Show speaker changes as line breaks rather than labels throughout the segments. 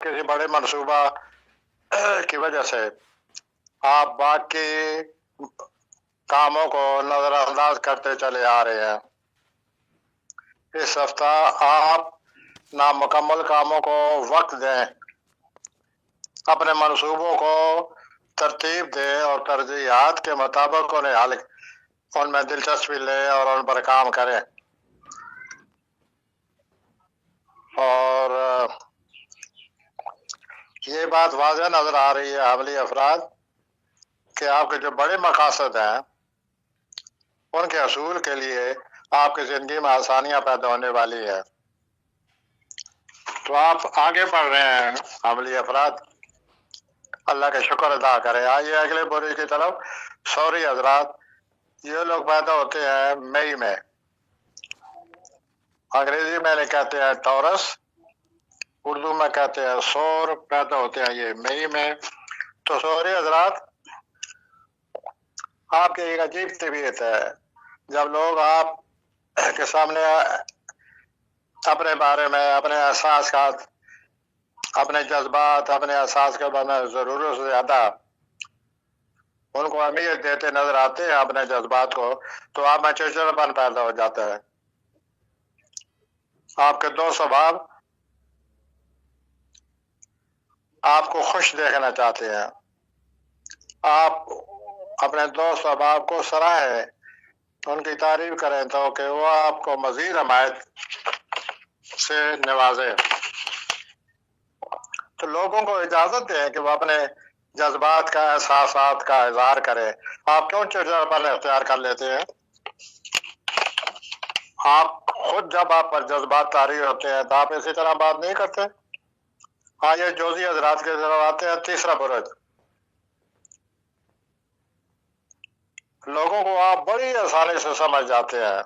کسی بڑے منصوبہ کی وجہ سے آپ باقی کاموں کو نظر انداز کرتے چلے آ رہے ہیں۔ اس ہفتہ آپ نامکمل کاموں کو وقت دیں، اپنے منصوبوں کو ترتیب دیں اور ترجیحات کے مطابق ان میں دلچسپی لیں اور ان پر کام کریں۔ اور یہ بات واضح نظر آ رہی ہے عملی افراد کہ آپ کے جو بڑے مقاصد ہیں ان کے حصول کے لیے آپ کی زندگی میں آسانیاں پیدا ہونے والی ہیں۔ تو آپ آگے بڑھ رہے ہیں عملی افراد، اللہ کا شکر ادا کریں۔ آئیے اگلے بوری کی طرف۔ سوری حضرات، یہ لوگ پیدا ہوتے ہیں مئی میں، انگریزی میں کہتے ہیں ٹورس، اردو میں کہتے ہیں سور، پیدا ہوتے ہیں یہ مئی میں۔ تو سوری حضرات، آپ کی ایک عجیب طبیعت ہے۔ جب لوگ آپ کے سامنے اپنے بارے میں، اپنے احساسات، اپنے جذبات، اپنے احساس کے بارے میں ضرورت سے زیادہ ان کو اہمیت دیتے نظر آتے ہیں اپنے جذبات کو، تو آپ میں چڑچڑاپن پیدا ہو جاتا ہے۔ آپ کے دو سباب آپ کو خوش دیکھنا چاہتے ہیں، آپ اپنے دوست احباب کو سراہیں، ان کی تعریف کریں تو کہ وہ آپ کو مزید حمایت سے نوازے۔ تو لوگوں کو اجازت دیں کہ وہ اپنے جذبات کا، احساسات کا اظہار کریں۔ آپ کیوں چڑچڑاپن اختیار کر لیتے ہیں؟ آپ خود جب آپ پر جذبات طاری ہوتے ہیں تو آپ اسی طرح بات نہیں کرتے۔ یہ جوزی حضرات کی طرف آتے ہیں۔ تیسرا برج، لوگوں کو آپ بڑی آسانی سے سمجھ جاتے ہیں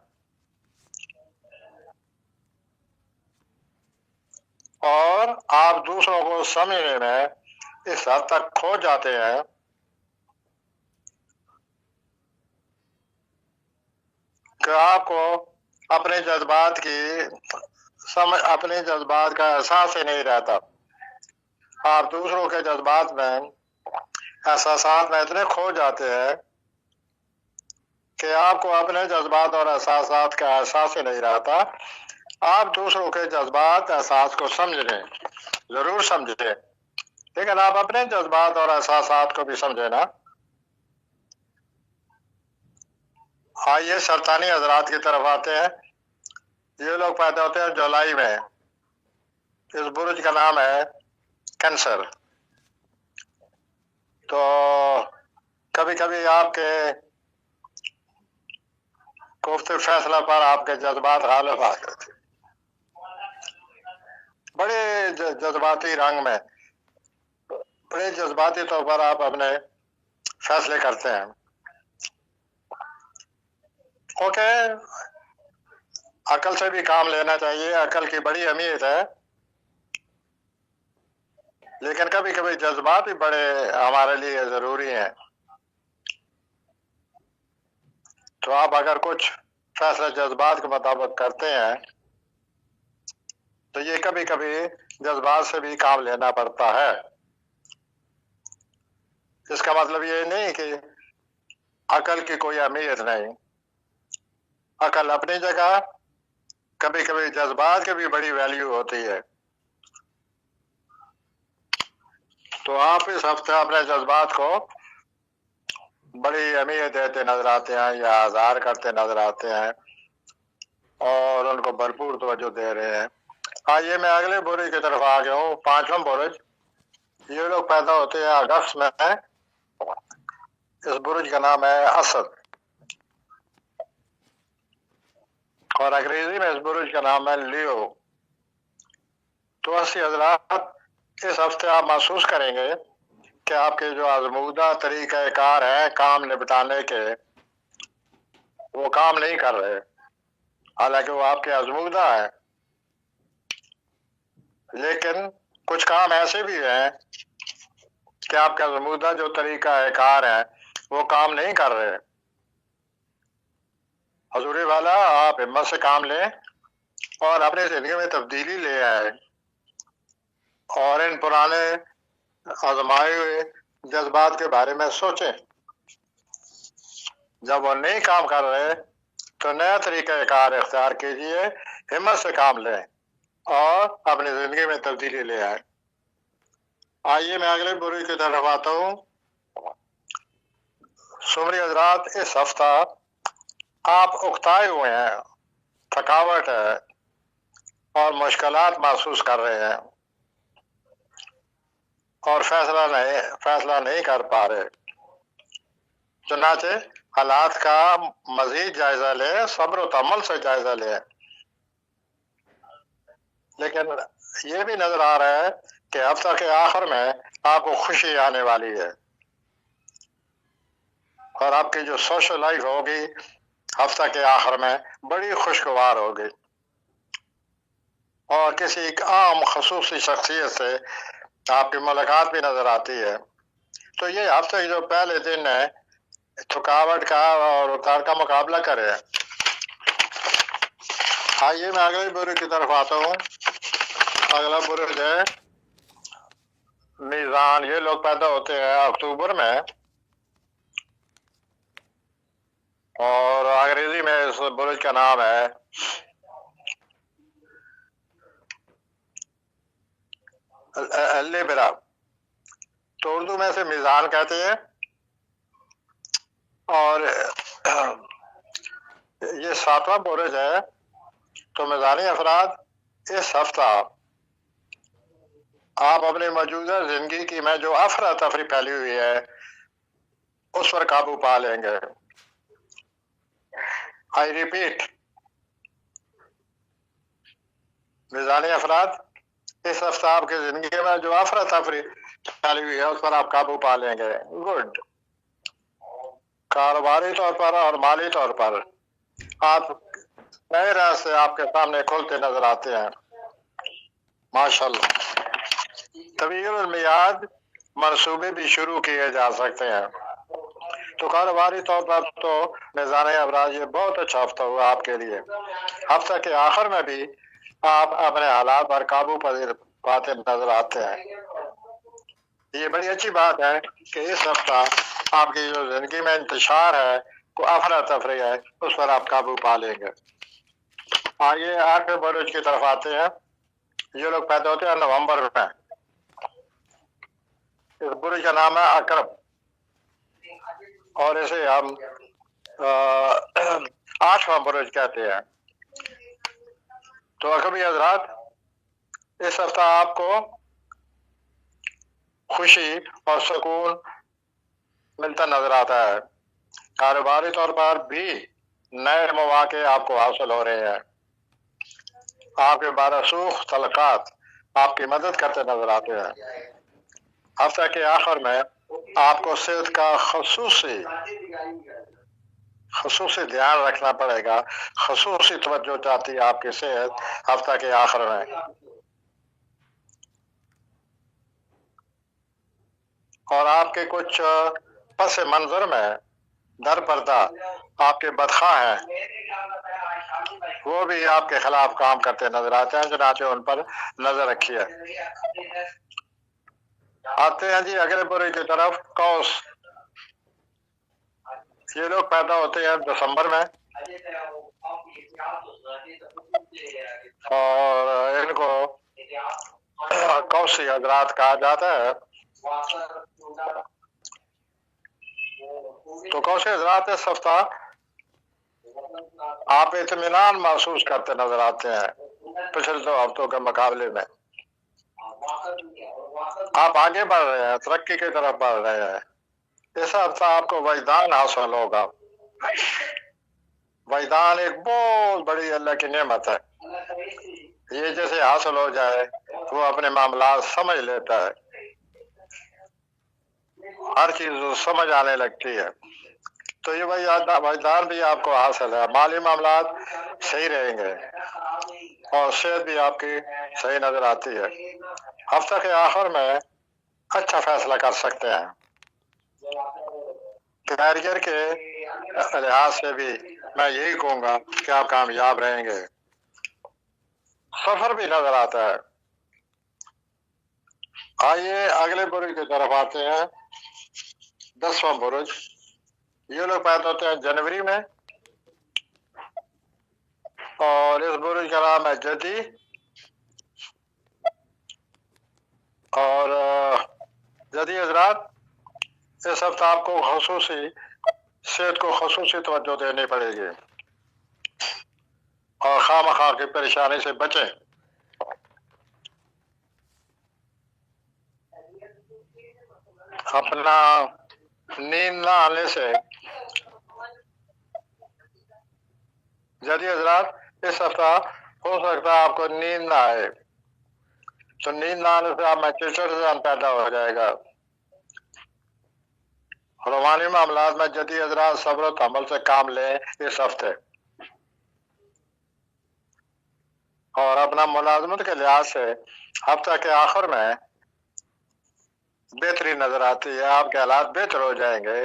اور آپ دوسروں کو سمجھنے میں اس حد تک کھو جاتے ہیں کہ آپ کو اپنے جذبات اپنے جذبات کا احساس ہی نہیں رہتا۔ آپ دوسروں کے جذبات میں، احساسات میں اتنے کھو جاتے ہیں کہ آپ کو اپنے جذبات اور احساسات کا احساس ہی نہیں رہتا۔ آپ دوسروں کے جذبات، احساس کو سمجھیں، ضرور سمجھیں، لیکن آپ اپنے جذبات اور احساسات کو بھی سمجھیں نا۔ آئیے سرطانی حضرات کی طرف آتے ہیں۔ یہ لوگ پیدا ہوتے ہیں جولائی میں، اس برج کا نام ہے کینسر۔ تو کبھی کبھی آپ کے گفت فیصلہ پر آپ کے جذبات غالب آ جاتے، بڑے جذباتی رنگ میں، بڑے جذباتی طور پر آپ اپنے فیصلے کرتے ہیں۔ اوکے، عقل سے بھی کام لینا چاہیے، عقل کی بڑی اہمیت ہے، لیکن کبھی کبھی جذبات بھی بڑے ہمارے لیے ضروری ہیں۔ تو آپ اگر کچھ فیصلہ جذبات کے مطابق کرتے ہیں تو یہ کبھی کبھی جذبات سے بھی کام لینا پڑتا ہے۔ اس کا مطلب یہ نہیں کہ عقل کی کوئی اہمیت نہیں، عقل اپنی جگہ، کبھی کبھی جذبات کی بھی بڑی ویلیو ہوتی ہے۔ تو آپ اس ہفتے اپنے جذبات کو بڑی اہمیت دیتے نظر آتے ہیں یا اظہار کرتے نظر آتے ہیں اور ان کو بھرپور توجہ دے رہے ہیں۔ آئیے میں اگلے برج کی طرف آ گیا ہوں، پانچواں برج۔ یہ لوگ پیدا ہوتے ہیں اگست میں، اس برج کا نام ہے اسد، اور انگریزی میں اس برج کا نام ہے لیو۔ تو حضرات، اس ہفتے آپ محسوس کریں گے کہ آپ کے جو آزمودہ طریقہ کار ہیں کام نپٹانے کے، وہ کام نہیں کر رہے، حالانکہ وہ آپ کے آزمودہ ہیں، لیکن کچھ کام ایسے بھی ہیں کہ آپ کا آزمودہ جو طریقہ کار ہے وہ کام نہیں کر رہے۔ حضوری والا، آپ ہمت سے کام لیں اور اپنی زندگی میں تبدیلی لے آئے اور ان پرانے آزمائے ہوئے جذبات کے بارے میں سوچیں. جب وہ نہیں کام کر رہے تو نیا طریقہ کار اختیار کیجیے، ہمت سے کام لیں اور اپنی زندگی میں تبدیلی لے آئیں. آئیے میں اگلے بروج کی طرف آتا ہوں. سمری حضرات، اس ہفتہ آپ اکتائے ہوئے ہیں، تھکاوٹ ہے اور مشکلات محسوس کر رہے ہیں اور فیصلہ نہیں کر پا رہے. چنانچہ حالات کا مزید جائزہ لیں، صبر و تحمل سے جائزہ لیں. لیکن یہ بھی نظر آ رہا ہے کہ ہفتہ کے آخر میں آپ کو خوشی آنے والی ہے اور آپ کی جو سوشل لائف ہوگی ہفتہ کے آخر میں بڑی خوشگوار ہوگی اور کسی ایک عام خصوصی شخصیت سے آپ کی ملاقات بھی نظر آتی ہے. تو یہ ہفتے کے جو پہلے دن ہے تھکاوٹ کا اور اتار کا مقابلہ کرے. آئیے میں اگلے برج کی طرف آتا ہوں. اگلا برج ہے میزان. یہ لوگ پیدا ہوتے ہیں اکتوبر میں اور انگریزی میں اس برج کا نام ہے لیبرا. تو اردو میں سے میزان کہتے ہیں. اور یہ 7واں برج ہے. تو میزانی افراد، اس ہفتہ آپ اپنی موجودہ زندگی کی میں جو افراتفری پھیلی ہوئی ہے اس پر قابو پا لیں گے. آئی ریپیٹ، میزانی افراد، اس ہفتہ آپ کی زندگی میں جو افراتفری پھیلی ہوئی ہے اس پر آپ قابو پا لیں گے. گڈ. کاروباری طور پر اور مالی طور پر آپ نئے راستے آپ کے سامنے کھلتے نظر آتے ہیں. ماشاءاللہ. طویل المیعاد منصوبے بھی شروع کیے جا سکتے ہیں. تو کاروباری طور پر تو میزان ابراج یہ بہت اچھا ہفتہ ہوا آپ کے لیے. ہفتہ کے آخر میں بھی آپ اپنے حالات پر قابو پاتے نظر آتے ہیں. یہ بڑی اچھی بات ہے کہ اس ہفتہ آپ کی جو زندگی میں انتشار ہے، کو افراتفری ہے، اس پر آپ قابو پا لیں گے. آئیے 8ویں برج کی طرف آتے ہیں. یہ لوگ پیدا ہوتے ہیں نومبر میں. اس برج کا نام ہے عقرب اور اسے ہم 8واں برج کہتے ہیں. تو عقربی حضرات، اس ہفتہ آپ کو خوشی اور سکون ملتا نظر آتا ہے. کاروباری طور پر بھی نئے مواقع آپ کو حاصل ہو رہے ہیں. آپ کے بارسوخ تعلقات آپ کی مدد کرتے نظر آتے ہیں. ہفتہ کے آخر میں آپ کو صحت کا خصوصی دھیان رکھنا پڑے گا. خصوصی توجہ چاہتی ہے آپ کی صحت ہفتہ کے آخر میں. اور آپ کے کچھ پس منظر میں در پردہ آپ کے بدخواہ ہیں، وہ بھی آپ کے خلاف کام کرتے نظر آتے ہیں. چنانچہ ان پر نظر رکھیے. آتے ہیں جی اگلے برج کی طرف. قوس. یہ لوگ پیدا ہوتے ہیں دسمبر میں اور ان کو قوسی حضرات کہا جاتا ہے. تو قوسی حضرات اس ہفتہ آپ اطمینان محسوس کرتے نظر آتے ہیں پچھلے 2 ہفتوں کے مقابلے میں. آپ آگے بڑھ رہے ہیں، ترقی کی طرف بڑھ رہے ہیں. اس ہفتہ آپ کو وجدان حاصل ہوگا. وجدان ایک بہت بڑی اللہ کی نعمت ہے. یہ جیسے حاصل ہو جائے وہ اپنے معاملات سمجھ لیتا ہے، ہر چیز سمجھ آنے لگتی ہے. تو یہ وجدان بھی آپ کو حاصل ہے. مالی معاملات صحیح رہیں گے اور صحت بھی آپ کی صحیح نظر آتی ہے. ہفتہ کے آخر میں اچھا فیصلہ کر سکتے ہیں. کیریئر کے لحاظ سے بھی میں یہی کہوں گا کہ آپ کامیاب رہیں گے. سفر بھی نظر آتا ہے. آئیے اگلے برج کی طرف آتے ہیں، 10واں برج۔ یہ لوگ پیدا ہوتے ہیں جنوری میں، اور اس برج کا نام ہے جدی۔ اور جدی حضرات، اس ہفتے آپ کو خصوصی صحت کو خصوصی توجہ دینی پڑے گی، اور خواہ مخواہ کی پریشانی سے بچیں۔ اپنا نیند نہ آنے سے، جدی حضرات اس ہفتہ ہو سکتا ہے آپ کو نیند نہ آئے، تو نیند نہ آنے سے آپ میں چڑچڑاپن پیدا ہو جائے گا۔ روحانی معاملات میں جدی حضرات صبر و تحمل سے کام لیں اس ہفتے، اور اپنا ملازمت کے لحاظ سے ہفتہ کے آخر میں بہتری نظر آتی ہے، آپ کے حالات بہتر ہو جائیں گے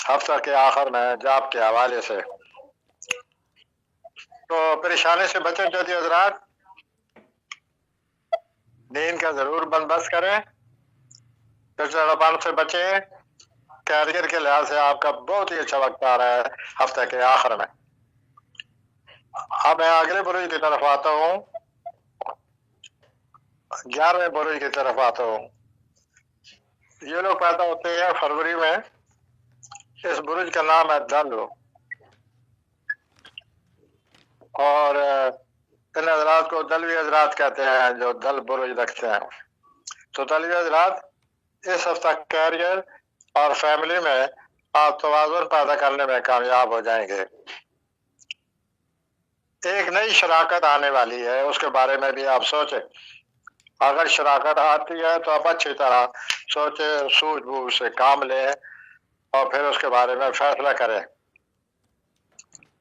ہفتہ کے آخر میں جاب کے حوالے سے۔ تو پریشانی سے بچیں جدی حضرات، نیند کا ضرور بندوبست کریں، چڑچڑاپن سے بچیں۔ کیریئر کے لحاظ سے آپ کا بہت ہی اچھا وقت آ رہا ہے ہفتے کے آخر میں۔ اب میں اگلے برج کی طرف آتا ہوں، 11ویں برج کی طرف آتا ہوں۔ یہ لوگ پیدا ہوتے ہیں فروری میں، اس برج کا نام ہے دلو، اور ان حضرات کو دلوی حضرات کہتے ہیں جو دل برج رکھتے ہیں۔ تو دلوی حضرات اس ہفتہ کیریئر اور فیملی میں آپ توازن پیدا کرنے میں کامیاب ہو جائیں گے۔ ایک نئی شراکت آنے والی ہے، اس کے بارے میں بھی آپ سوچیں۔ اگر شراکت آتی ہے تو آپ اچھی طرح سوچیں، سوجھ بوجھ سے کام لیں، اور پھر اس کے بارے میں فیصلہ کریں۔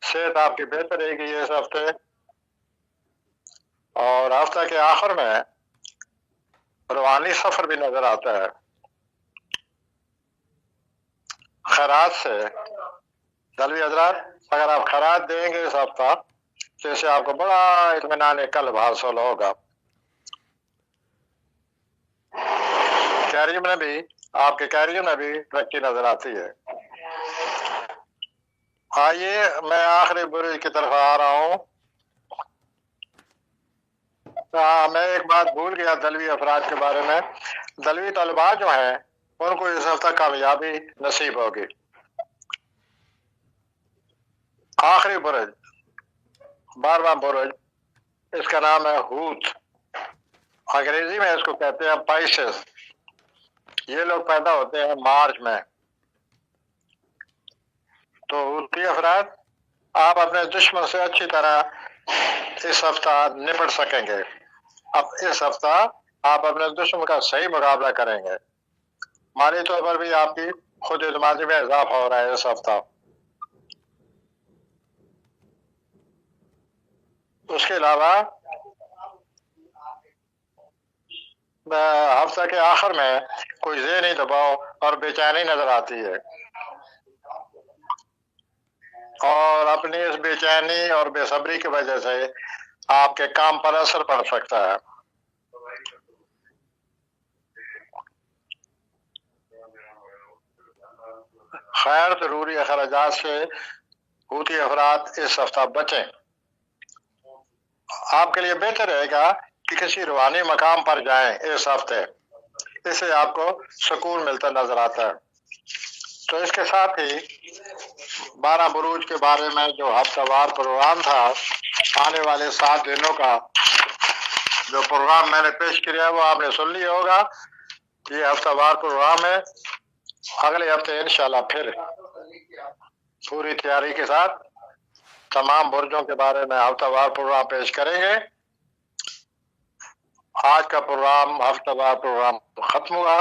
صحت آپ کی بہتر رہے گی اس ہفتے، اور ہفتہ کے آخر میں روحانی سفر بھی نظر آتا ہے۔ خیرات سے دلوی حضرات، اگر آپ خیرات دیں گے اس ہفتہ تو اس سے آپ کو بڑا اطمینان قلب حاصل ہوگا۔ کیریئر میں بھی آپ کے کیریئر میں بھی ترقی نظر آتی ہے۔ آئیے میں آخری برج کی طرف آ رہا ہوں۔ میں ایک بات بھول گیا دلوی افراد کے بارے میں۔ دلوی طلباء جو ہیں ان کو اس ہفتہ کامیابی نصیب ہوگی۔ آخری برج، 12واں برج، اس کا نام ہے ہوت، انگریزی میں اس کو کہتے ہیں پائسس۔ یہ لوگ پیدا ہوتے ہیں مارچ میں۔ تو ہوتی افراد، آپ اپنے دشمن سے اچھی طرح اس ہفتہ نپٹ سکیں گے۔ اب اس ہفتہ آپ اپنے دشمن کا صحیح مقابلہ کریں گے، مالی طور پر بھی آپ کی خود اعتمادی میں اضافہ ہو رہا ہے اس ہفتہ۔ اس کے علاوہ ہفتہ کے آخر میں کوئی ذہنی دباؤ اور بے چینی نظر آتی ہے، اور اپنی اس بے چینی اور بے صبری کی وجہ سے آپ کے کام پر اثر پڑ سکتا ہے۔ خیر ضروری اخراجات سے ہوتی افراد اس ہفتہ بچیں۔ آپ کے لیے بہتر رہے گا کہ کسی روحانی مقام پر جائیں اس ہفتے، اس سے آپ کو سکون ملتا نظر آتا ہے۔ تو اس کے ساتھ ہی 12 بروج کے بارے میں جو ہفتہ وار پروگرام تھا، آنے والے 7 دنوں کا جو پروگرام میں نے پیش کیا وہ آپ نے سن لیا ہوگا۔ یہ ہفتہ وار پروگرام ہے، اگلے ہفتے انشاءاللہ پھر پوری تیاری کے ساتھ تمام برجوں کے بارے میں ہفتہ وار پروگرام پیش کریں گے۔ آج کا پروگرام ہفتہ وار پروگرام ختم ہوا۔